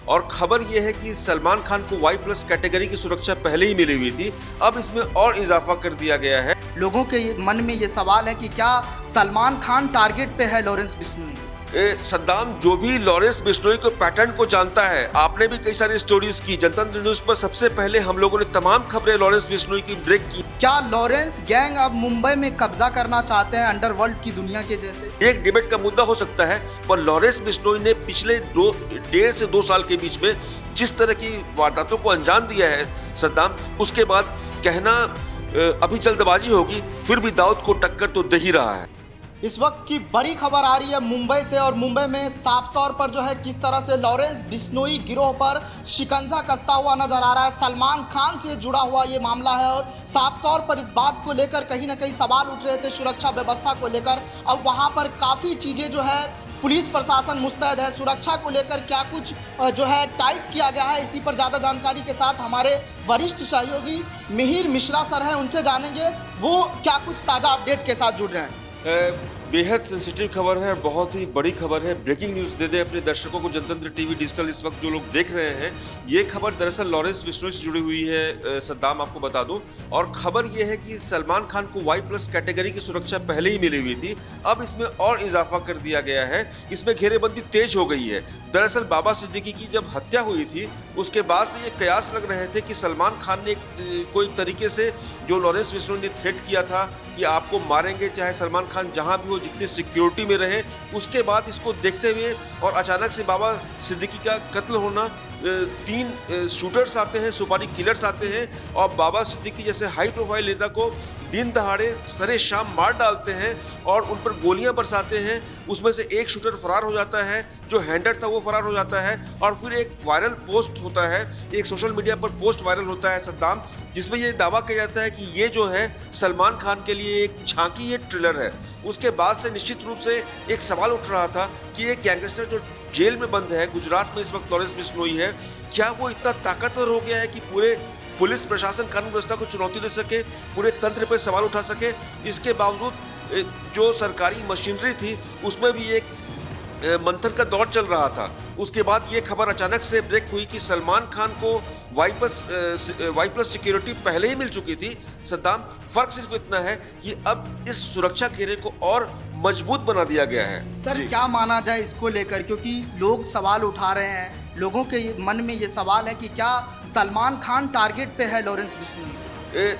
और खबर यह है कि सलमान खान को Y+ कैटेगरी की सुरक्षा पहले ही मिली हुई थी, अब इसमें और इजाफा कर दिया गया है। लोगों के मन में ये सवाल है कि क्या सलमान खान टारगेट पे है लॉरेंस बिश्नोई? सद्दाम, जो भी लॉरेंस बिश्नोई को पैटर्न को जानता है, आपने भी कई सारी स्टोरीज की, जनतंत्र न्यूज पर सबसे पहले हम लोगों ने तमाम खबरें लॉरेंस बिश्नोई की ब्रेक की। क्या लॉरेंस गैंग अब मुंबई में कब्जा करना चाहते हैं अंडरवर्ल्ड की दुनिया के जैसे? एक डिबेट का मुद्दा हो सकता है, पर लॉरेंस बिश्नोई ने पिछले 1.5 से 2 साल के बीच में जिस तरह की वारदातों को अंजाम दिया है सद्दाम, उसके बाद कहना अभी जल्दबाजी होगी, फिर भी दाऊद को टक्कर तो दे ही रहा है। इस वक्त की बड़ी खबर आ रही है मुंबई से, और मुंबई में साफ तौर पर जो है किस तरह से लॉरेंस बिश्नोई गिरोह पर शिकंजा कसता हुआ नजर आ रहा है। सलमान खान से जुड़ा हुआ ये मामला है और साफ तौर पर इस बात को लेकर कहीं ना कहीं सवाल उठ रहे थे सुरक्षा व्यवस्था को लेकर। अब वहां पर काफ़ी चीज़ें जो है पुलिस प्रशासन मुस्तैद है, सुरक्षा को लेकर क्या कुछ जो है टाइट किया गया है, इसी पर ज़्यादा जानकारी के साथ हमारे वरिष्ठ सहयोगी मिहिर मिश्रा सर हैं, उनसे जानेंगे वो क्या कुछ ताज़ा अपडेट के साथ जुड़ रहे हैं। बेहद सेंसिटिव खबर है, बहुत ही बड़ी खबर है। ब्रेकिंग न्यूज़ दे दे अपने दर्शकों को, जनतंत्र टीवी डिजिटल इस वक्त जो लोग देख रहे हैं, ये खबर दरअसल लॉरेंस बिश्नोई से जुड़ी हुई है सद्दाम, आपको बता दूं। और खबर ये है कि सलमान खान को Y+ कैटेगरी की सुरक्षा पहले ही मिली हुई थी, अब इसमें और इजाफा कर दिया गया है, इसमें घेरेबंदी तेज हो गई है। दरअसल बाबा सिद्दीकी की जब हत्या हुई थी, उसके बाद से ये कयास लग रहे थे कि सलमान खान ने कोई तरीके से जो लॉरेंस बिश्नोई ने थ्रेट किया था कि आपको मारेंगे चाहे सलमान खान जहां भी हो, जितनी सिक्योरिटी में रहे। उसके बाद इसको देखते हुए और अचानक से बाबा सिद्दीकी का कत्ल होना, 3 शूटर्स आते हैं, सुपारी किलर्स आते हैं और बाबा सिद्दीकी जैसे हाई प्रोफाइल नेता को दिन दहाड़े सरे शाम मार डालते हैं और उन पर गोलियां बरसाते हैं। उसमें से एक शूटर फरार हो जाता है, जो हैंडर था वो फरार हो जाता है। और फिर एक वायरल पोस्ट होता है, एक सोशल मीडिया पर पोस्ट वायरल होता है सद्दाम, जिसमें ये दावा किया जाता है कि ये जो है सलमान खान के लिए एक झांकी है, ट्रिलर है। उसके बाद से निश्चित रूप से एक सवाल उठ रहा था कि एक गैंगस्टर जो जेल में बंद है, गुजरात में इस वक्त लॉरेंस बिश्नोई है, क्या वो इतना ताकतवर हो गया है कि पूरे पुलिस प्रशासन कानून व्यवस्था को चुनौती दे सके, पूरे तंत्र पर सवाल उठा सके। इसके बावजूद जो सरकारी मशीनरी थी उसमें भी एक मंथन का दौर चल रहा था। उसके बाद ये खबर अचानक से ब्रेक हुई कि सलमान खान को Y+ सिक्योरिटी पहले ही मिल चुकी थी सद्दाम। फर्क सिर्फ इतना है कि अब इस सुरक्षा घेरे को और मजबूत बना दिया गया है। सर क्या माना जाए इसको लेकर, क्योंकि लोग सवाल उठा रहे हैं, लोगों के मन में ये सवाल है कि क्या सलमान खान टारगेट पे है लॉरेंस बिश्नोई?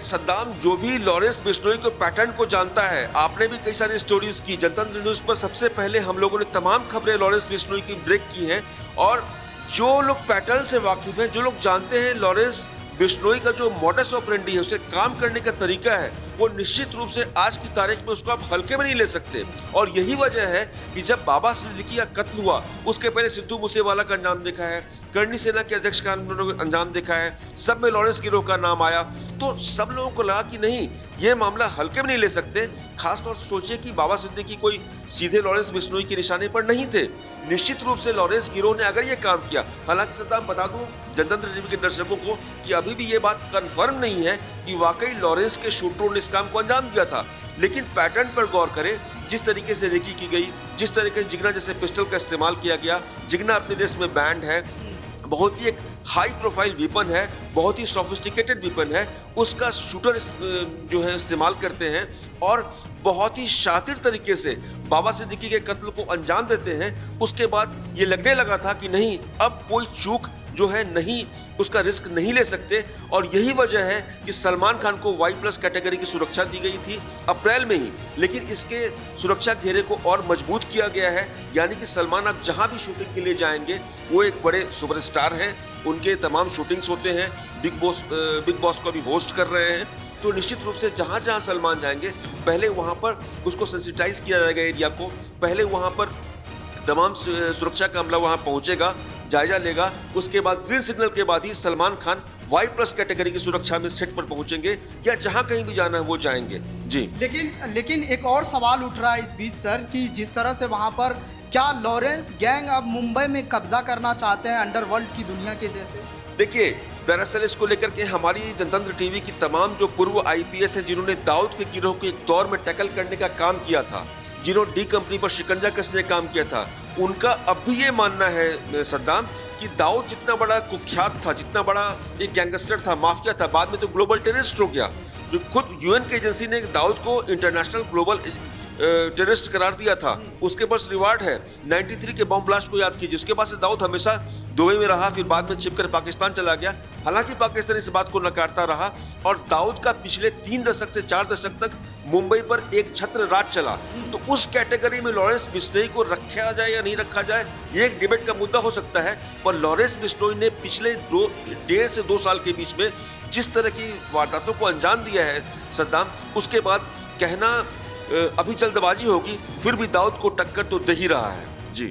सद्दाम, जो भी लॉरेंस बिश्नोई को पैटर्न को जानता है, आपने भी कई सारी स्टोरीज की, जनतंत्र न्यूज पर सबसे पहले हम लोगों ने तमाम खबरें लॉरेंस बिश्नोई की ब्रेक की हैं। और जो लोग पैटर्न से वाकिफ हैं, जो लोग जानते हैं लॉरेंस बिश्नोई का जो मॉडस ऑपरेंडी है, उसे काम करने का तरीका है, वो निश्चित रूप से आज की तारीख में उसको आप हल्के में नहीं ले सकते। और यही वजह है कि जब बाबा सिद्दीकी का कत्ल हुआ, उसके पहले सिद्धू मूसेवाला का अंजाम देखा है, करणी सेना के अध्यक्ष का अंजाम देखा है, सब में लॉरेंस गिरोह का नाम आया, तो सब लोगों को लगा कि नहीं, ये मामला हल्के में नहीं ले सकते। खासतौर से सोचिए कि बाबा सिद्दीकी कोई सीधे लॉरेंस बिश्नोई के निशाने पर नहीं थे। निश्चित रूप से लॉरेंस गिरोह ने अगर ये काम किया, हालांकि सद्दाम बता दूं जनतंत्र टीवी के दर्शकों को कि अभी भी ये बात कंफर्म नहीं है कि वाकई लॉरेंस के शूटरों ने इस काम को अंजाम दिया था, लेकिन पैटर्न पर गौर करें, जिस तरीके से रेकी की गई, जिस तरीके से जिगना जैसे पिस्टल का इस्तेमाल किया गया। जिगना अपने देश में बैंड है, बहुत ही एक हाई प्रोफाइल वेपन है, बहुत ही सोफिस्टिकेटेड वेपन है, उसका शूटर जो है इस्तेमाल करते हैं और बहुत ही शातिर तरीके से बाबा सिद्दीकी के कत्ल को अंजाम देते हैं। उसके बाद ये लगने लगा था कि नहीं, अब कोई चूक जो है नहीं, उसका रिस्क नहीं ले सकते। और यही वजह है कि सलमान खान को Y+ कैटेगरी की सुरक्षा दी गई थी अप्रैल में ही, लेकिन इसके सुरक्षा घेरे को और मजबूत किया गया है। यानी कि सलमान अब जहां भी शूटिंग के लिए जाएंगे, वो एक बड़े सुपरस्टार हैं, उनके तमाम शूटिंग्स होते हैं, बिग बॉस को भी होस्ट कर रहे हैं, तो निश्चित रूप से जहां जहां सलमान जाएंगे, पहले वहां पर उसको सेंसिटाइज किया जाएगा एरिया को, पहले वहां पर तमाम सुरक्षा का अमला वहां पहुंचेगा, जायजा लेगा। उसके बाद ग्रीन सिग्नल के बाद ही सलमान खान Y+ कैटेगरी की सुरक्षा में सेट पर पहुंचेंगे या जहां कहीं भी जाना है वो जाएंगे। जी, लेकिन एक और सवाल उठ रहा है इस बीच सर, कि जिस तरह से वहां पर क्या लॉरेंस गैंग अब मुंबई में कब्जा करना चाहते हैं अंडरवर्ल्ड की दुनिया के जैसे? देखिए, दरअसल इसको लेकर के हमारी जनतंत्र टीवी की तमाम जो पूर्व IPS हैं, जिन्होंने दाऊद के गिरोह को एक दौर में टैकल करने का काम किया था, जिन्होंने डी कंपनी पर शिकंजा कसने का काम किया था, उनका अब भी ये मानना है सद्दाम कि दाऊद जितना बड़ा कुख्यात था, जितना बड़ा एक गैंगस्टर था, माफिया था, बाद में तो ग्लोबल टेररिस्ट हो गया। जो खुद यूएन की एजेंसी ने दाऊद को इंटरनेशनल ग्लोबल टेररिस्ट करार दिया था। उसके पास रिवार्ड है। 93 के बॉम्ब ब्लास्ट को याद कीजिए। उसके बाद से दाऊद हमेशा दुबई में रहा, फिर बाद में छिपकर पाकिस्तान चला गया। हालांकि पाकिस्तान इस बात को नकारता रहा और दाऊद का पिछले 3 दशक से 4 दशक तक मुंबई पर एक छत्र राज चला। तो उस कैटेगरी में लॉरेंस बिश्नोई को रखा जाए या नहीं रखा जाए, ये एक डिबेट का मुद्दा हो सकता है। पर लॉरेंस बिश्नोई ने पिछले 1.5 से 2 साल के बीच में जिस तरह की वारदातों को अंजाम दिया है सद्दाम, उसके बाद कहना अभी जल्दबाजी होगी, फिर भी दाऊद को टक्कर तो दे ही रहा है। जी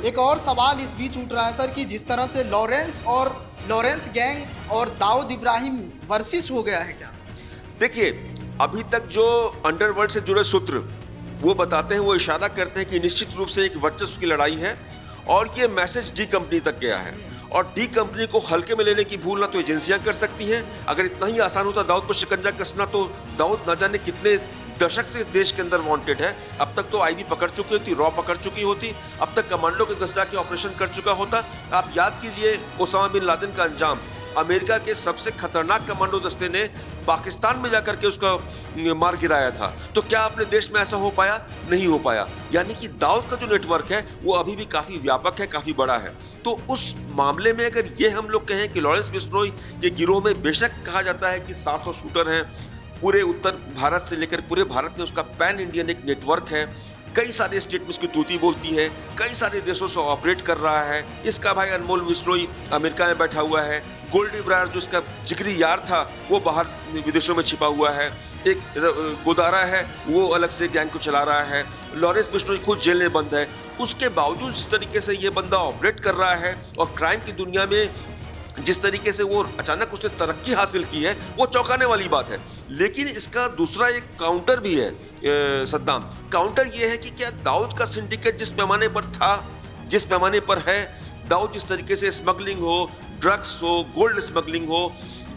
एक और सवाल इस बीच उठ रहा है सर कि जिस तरह से लॉरेंस गैंग और दाऊद इब्राहिम वर्सेस हो गया है क्या? देखिए, अभी तक जो अंडरवर्ल्ड से जुड़े सूत्र वो बताते हैं, वो इशारा करते हैं कि निश्चित रूप से एक वर्चस्व की लड़ाई है और ये मैसेज डी कंपनी तक गया है। और डी कंपनी को हल्के में लेने की भूल ना तो एजेंसियां कर सकती हैं। अगर इतना ही आसान होता दाऊद को शिकंजा कसना, तो दाऊद न जाने कितने दशक से इस देश के अंदर वांटेड है। अब तक तो आईबी पकड़ चुकी होती, रॉ पकड़ चुकी होती, अब तक कमांडो के दस्ता के ऑपरेशन कर चुका होता। आप याद कीजिए ओसामा बिन लादेन का अंजाम, अमेरिका के सबसे खतरनाक कमांडो दस्ते ने पाकिस्तान में जाकर के उसका मार गिराया था। तो क्या अपने देश में ऐसा हो पाया? नहीं हो पाया। यानी कि दाऊद का जो नेटवर्क है वो अभी भी काफी व्यापक है, काफी बड़ा है। तो उस मामले में अगर ये हम लोग कहें कि लॉरेंस बिश्नोई के गिरोह में बेशक कहा जाता है कि 700 शूटर हैं, पूरे उत्तर भारत से लेकर पूरे भारत में उसका पैन इंडियन एक नेटवर्क है, कई सारे स्टेट में उसकी तूती बोलती है, कई सारे देशों से ऑपरेट कर रहा है। इसका भाई अनमोल बिश्नोई अमेरिका में बैठा हुआ है, गोल्डी ब्रायर जो इसका जिगरी यार था वो बाहर विदेशों में छिपा हुआ है, एक गोदारा है वो अलग से गैंग को चला रहा है, लॉरेंस बिश्नोई खुद जेल में बंद है। उसके बावजूद जिस तरीके से ये बंदा ऑपरेट कर रहा है और क्राइम की दुनिया में जिस तरीके से वो अचानक उसने तरक्की हासिल की है, वो चौंकाने वाली बात है। लेकिन इसका दूसरा एक काउंटर भी है सद्दाम। काउंटर ये है कि क्या दाऊद का सिंडिकेट जिस पैमाने पर था, जिस पैमाने पर है, दाऊद जिस तरीके से स्मगलिंग हो, ड्रग्स हो, गोल्ड स्मगलिंग हो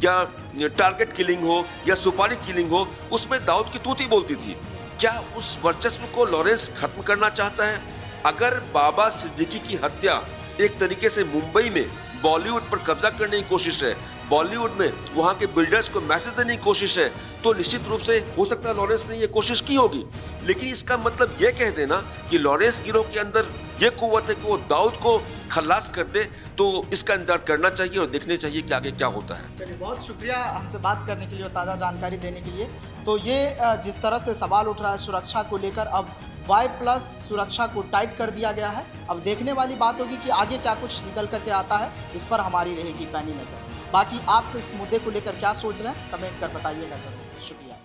या टारगेट किलिंग हो या सुपारी किलिंग हो, उसमें दाऊद की तूती बोलती थी। क्या उस वर्चस्व को लॉरेंस खत्म करना चाहता है? अगर बाबा सिद्दीकी की हत्या एक तरीके से मुंबई में बॉलीवुड पर कब्जा करने की कोशिश है, बॉलीवुड में वहां के बिल्डर्स को मैसेज देने की कोशिश है, तो निश्चित रूप से हो सकता है लॉरेंस ने ये कोशिश की होगी। लेकिन इसका मतलब ये कह देना कि लॉरेंस गिरोह के अंदर ये कुव्वत है कि वो दाऊद को खल्लास कर दे, तो इसका इंतजार करना चाहिए और देखने चाहिए कि आगे क्या होता है। चलिए, बहुत शुक्रिया हमसे बात करने के लिए और ताज़ा जानकारी देने के लिए। तो ये जिस तरह से सवाल उठ रहा है सुरक्षा को लेकर, अब Y+ सुरक्षा को टाइट कर दिया गया है। अब देखने वाली बात होगी कि आगे क्या कुछ निकल करके आता है, इस पर हमारी रहेगी पैनी नज़र। बाकी आप इस मुद्दे को लेकर क्या सोच रहे हैं, कमेंट कर बताइएगा ज़रूर। शुक्रिया।